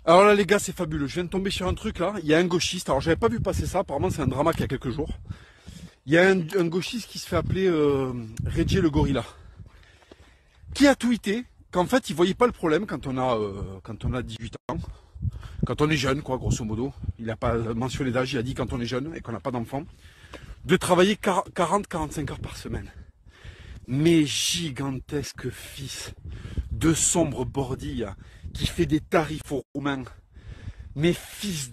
Alors là les gars, c'est fabuleux. Je viens de tomber sur un truc là. Il y a un gauchiste. Alors j'avais pas vu passer ça. Apparemment c'est un drama qu'il y a quelques jours. Il y a un gauchiste qui se fait appeler Reggie le gorilla, qui a tweeté qu'en fait il voyait pas le problème quand on a 18 ans, quand on est jeune quoi, grosso modo. Il n'a pas mentionné d'âge. Il a dit quand on est jeune et qu'on n'a pas d'enfant, de travailler 40-45 heures par semaine. Mais gigantesque fils de sombre bordille qui fait des tarifs aux Roumains. Mais fils...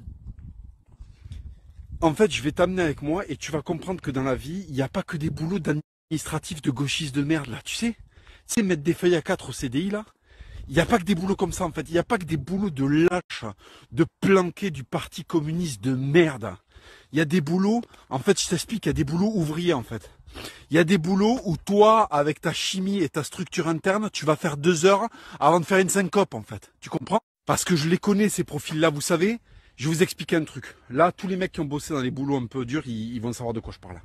En fait, je vais t'amener avec moi et tu vas comprendre que dans la vie, il n'y a pas que des boulots d'administratifs de gauchistes de merde là, tu sais. Tu sais, mettre des feuilles à 4 au CDI là. Il n'y a pas que des boulots comme ça en fait. Il n'y a pas que des boulots de lâche, de planqués du parti communiste de merde. Il y a des boulots, en fait, je t'explique, il y a des boulots ouvriers en fait. Il y a des boulots où toi, avec ta chimie et ta structure interne, tu vas faire 2 heures avant de faire une syncope en fait. Tu comprends? Parce que je les connais ces profils-là, vous savez. Je vais vous expliquer un truc. Là, tous les mecs qui ont bossé dans les boulots un peu durs, ils vont savoir de quoi je parle.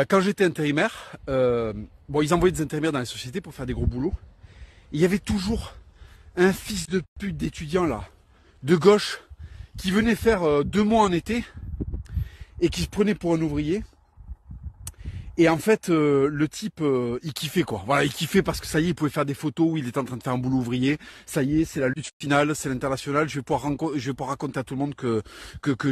Quand j'étais intérimaire, ils envoyaient des intérimaires dans les sociétés pour faire des gros boulots. Il y avait toujours un fils de pute d'étudiant là, de gauche, qui venait faire 2 mois en été et qui se prenait pour un ouvrier. Et en fait, le type, il kiffait quoi. Voilà, il kiffait parce que ça y est, il pouvait faire des photos où il était en train de faire un boulot ouvrier. Ça y est, c'est la lutte finale, c'est l'international. Je vais pouvoir raconter à tout le monde que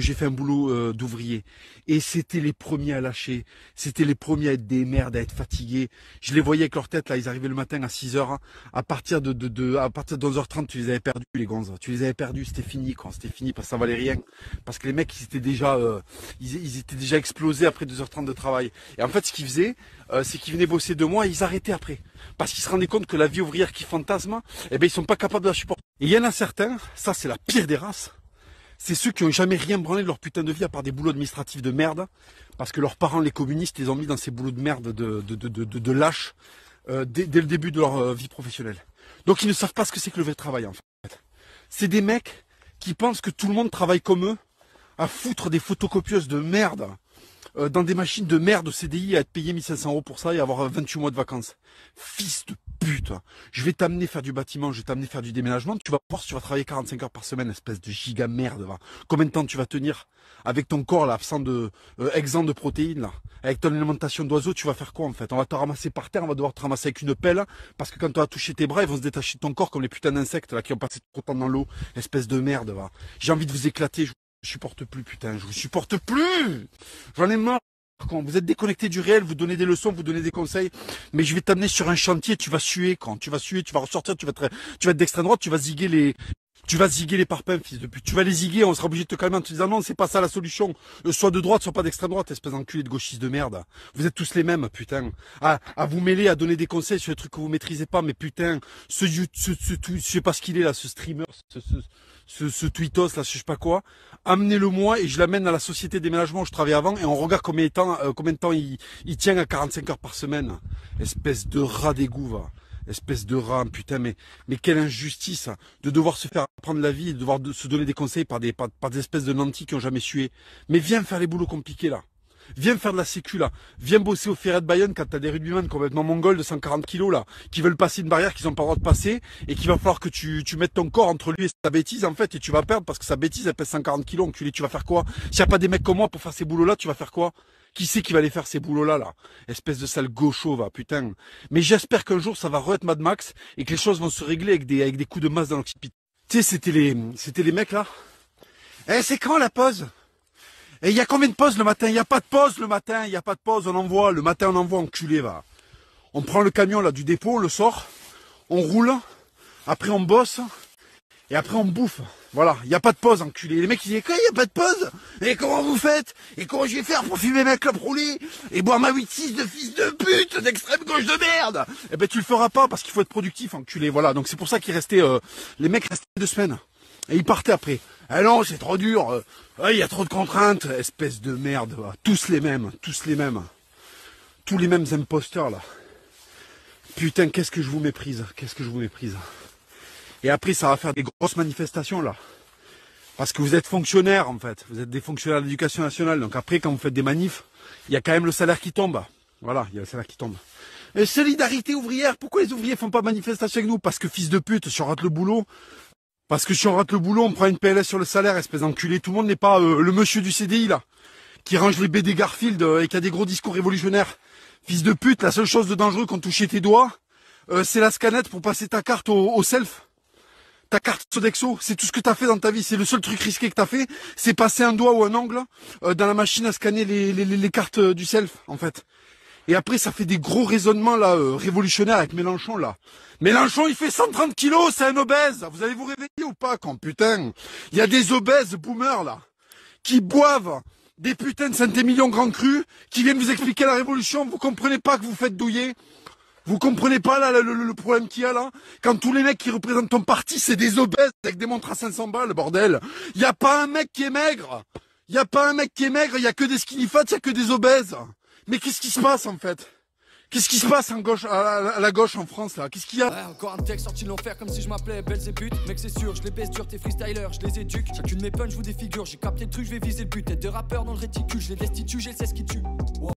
j'ai fait un boulot d'ouvrier. Et c'était les premiers à lâcher. C'était les premiers à être des merdes, à être fatigués. Je les voyais avec leur tête là. Ils arrivaient le matin à 6 heures. À partir de 11h30, tu les avais perdus les gonzes. Tu les avais perdus. C'était fini quoi. C'était fini parce que ça valait rien. Parce que les mecs, ils étaient déjà explosés après 2h30 de travail. Et en fait, ce qu'ils faisaient, c'est qu'ils venaient bosser 2 mois et ils arrêtaient après. Parce qu'ils se rendaient compte que la vie ouvrière qui fantasme, eh ben, ils sont pas capables de la supporter. Et il y en a certains, ça c'est la pire des races, c'est ceux qui ont jamais rien branlé de leur putain de vie à part des boulots administratifs de merde, parce que leurs parents, les communistes, les ont mis dans ces boulots de merde de lâches dès le début de leur vie professionnelle. Donc ils ne savent pas ce que c'est que le vrai travail en fait. C'est des mecs qui pensent que tout le monde travaille comme eux, à foutre des photocopieuses de merde dans des machines de merde au CDI à être payé 1500 € pour ça et avoir 28 mois de vacances. Fils de pute, je vais t'amener faire du bâtiment, je vais t'amener faire du déménagement, tu vas voir si tu vas travailler 45 heures par semaine, espèce de giga merde. Va. Combien de temps tu vas tenir avec ton corps là, exempt de protéines là, avec ton alimentation d'oiseau, tu vas faire quoi en fait? On va te ramasser par terre, on va devoir te ramasser avec une pelle, parce que quand tu vas toucher tes bras, ils vont se détacher de ton corps comme les putains d'insectes là qui ont passé trop de temps dans l'eau, espèce de merde. Va. J'ai envie de vous éclater, je supporte plus, putain, je vous supporte plus. J'en ai marre. Quand vous êtes déconnecté du réel, vous donnez des leçons, vous donnez des conseils, mais je vais t'amener sur un chantier, tu vas suer, quand tu vas suer, tu vas ressortir, tu vas être d'extrême droite, tu vas ziguer les parpaings, fils de pute. Tu vas les ziguer, on sera obligé de te calmer en te disant non, c'est pas ça la solution. Soit de droite, soit pas d'extrême droite, espèce d'enculé de gauchiste de merde. Vous êtes tous les mêmes, putain. À vous mêler, à donner des conseils sur des trucs que vous maîtrisez pas, mais putain, je sais pas ce qu'il est là, ce streamer, ce tweetos là, je sais pas quoi. Amenez-le moi et je l'amène à la société déménagement où je travaillais avant et on regarde combien de temps il tient à 45 heures par semaine. Espèce de rat d'égout, va. Espèce de rat, putain, mais quelle injustice de devoir se faire prendre la vie et de devoir se donner des conseils par des espèces de nantis qui ont jamais sué. Mais viens faire les boulots compliqués là. Viens faire de la sécu là. Viens bosser au Ferret de Bayonne quand t'as des rugbyman complètement mongols de 140 kilos là, qui veulent passer une barrière qu'ils n'ont pas le droit de passer et qu'il va falloir que tu mettes ton corps entre lui et sa bêtise en fait et tu vas perdre parce que sa bêtise elle pèse 140 kilos, enculé, tu vas faire quoi? S'il n'y a pas des mecs comme moi pour faire ces boulots là, tu vas faire quoi? Qui c'est qui va aller faire ces boulots là? Espèce de sale gaucho va, putain. Mais j'espère qu'un jour ça va re-être Mad Max et que les choses vont se régler avec des coups de masse dans l'occipit. Tu sais, c'était les mecs là. Eh, c'est quand la pause? Et il y a combien de pauses le matin? Il n'y a pas de pause le matin, il n'y a pas de pause, on envoie. Le matin on envoie, enculé va. On prend le camion là du dépôt, on le sort, on roule, après on bosse, et après on bouffe. Voilà, il n'y a pas de pause, enculé. Les mecs ils disent, quoi, il n'y a pas de pause? Et comment vous faites? Et comment je vais faire pour fumer ma clope roulée? Et boire ma 8-6 de fils de pute d'extrême gauche de merde? Eh ben tu le feras pas parce qu'il faut être productif, enculé. Voilà, donc c'est pour ça qu'ils restaient, les mecs restaient 2 semaines. Et ils partaient après. Ah non, c'est trop dur. Il y a trop de contraintes. Espèce de merde. Va. Tous les mêmes. Tous les mêmes. Tous les mêmes imposteurs là. Putain, qu'est-ce que je vous méprise. Qu'est-ce que je vous méprise. Et après, ça va faire des grosses manifestations là. Parce que vous êtes fonctionnaires en fait. Vous êtes des fonctionnaires de l'éducation nationale. Donc après, quand vous faites des manifs, il y a quand même le salaire qui tombe. Voilà, il y a le salaire qui tombe. Et solidarité ouvrière. Pourquoi les ouvriers font pas manifestation avec nous? Parce que fils de pute, si on rate le boulot, Parce que si on rate le boulot, on prend une PLS sur le salaire, espèce d'enculé. Tout le monde n'est pas le monsieur du CDI, là, qui range les BD Garfield et qui a des gros discours révolutionnaires. Fils de pute, la seule chose de dangereux quand toucher tes doigts, c'est la scanette pour passer ta carte au self. Ta carte Sodexo, c'est tout ce que t'as fait dans ta vie. C'est le seul truc risqué que t'as fait, c'est passer un doigt ou un ongle dans la machine à scanner les cartes du self, en fait. Et après, ça fait des gros raisonnements là révolutionnaires avec Mélenchon là. Mélenchon, il fait 130 kilos, c'est un obèse. Vous allez vous réveiller ou pas quand putain, il y a des obèses boomers là qui boivent des putains de Saint-Émilion Grand Cru, qui viennent vous expliquer la révolution. Vous comprenez pas que vous faites douiller. Vous comprenez pas là le problème qu'il y a là? Quand tous les mecs qui représentent ton parti, c'est des obèses avec des montres à 500 balles, bordel. Y a pas un mec qui est maigre. Y a pas un mec qui est maigre, y a que des skinny fat, y a que des obèses. Mais qu'est-ce qui se passe en fait? Qu'est-ce qui se passe en gauche, à la gauche en France là? Qu'est-ce qu'il y a? Ouais, encore un texte sorti de l'enfer comme si je m'appelais Belzébuth. Mec c'est sûr, je les baisse dur, tes freestylers, je les éduque. Chacune de mes punch vous défigure, j'ai capté le truc, je vais viser le but. Tête de rappeur dans le réticule, je les destitue, j'ai le 16 qui tue. Wow.